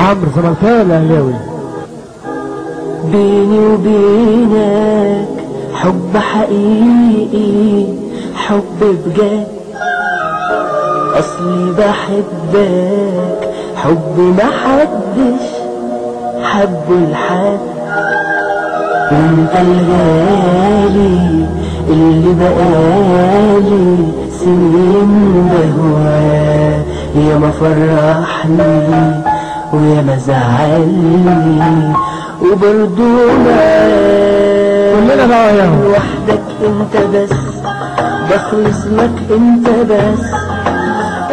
عمرو زملكاوي ولا اهلاوي؟ بيني وبينك حب حقيقي، حب بجد، اصلي بحبك حب محدش حبه لحد. انت الغالي اللي بقالي سنين بهواه، يا ما فرحني ويا ما زعلني وبرضو كلنا بقى ياهو لوحدك انت بس، بخلص لك انت بس،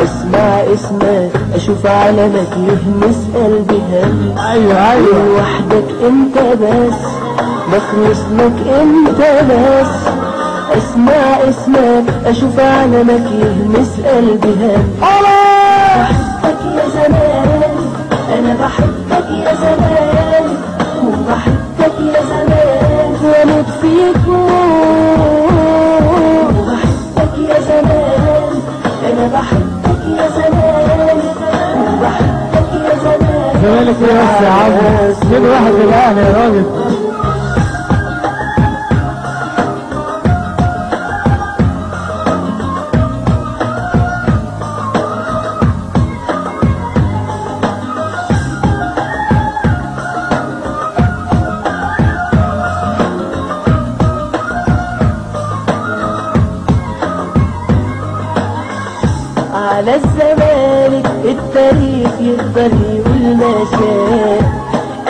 اسمع اسمك اشوف علمك يهمس قلبي هم. ايوه لوحدك انت بس، بخلص لك انت بس، اسمع اسمك اشوف علمك يهمس قلبي هم. بحبك يا زمان، انا بحبك يا زمان، وبحبك يا زمان واموت فيك. بحبك يا زمان، انا بحبك يا زمان، وبحبك يا زمان. زمالك ايه بس يا عمرو؟ 2-1 للاهلي يا راجل. على الزمالك التاريخ يقدر يقول ما شاء،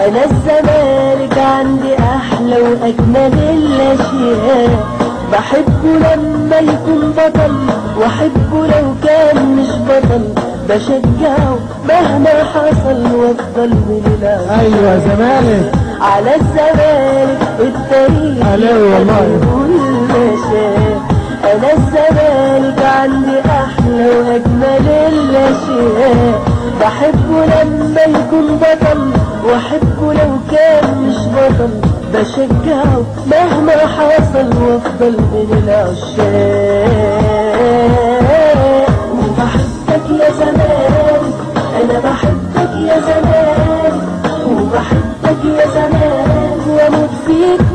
انا الزمالك عندي احلى واجمل الاشياء. بحبه لما يكون بطل، واحبه لو كان مش بطل، بشجعه مهما حصل وافضل من الاول. ايوه زمالك. على الزمالك التاريخ يقدر يقول ما شاء، انا الزمالك عندي احلى واجمل الاشياء. بحبه لما يكون بطل، واحبه لو كان مش بطل، بشجعه مهما حصل وافضل من العشاق. وبحبك يا زمان، انا بحبك يا زمان، وبحبك يا زمان واموت فيك.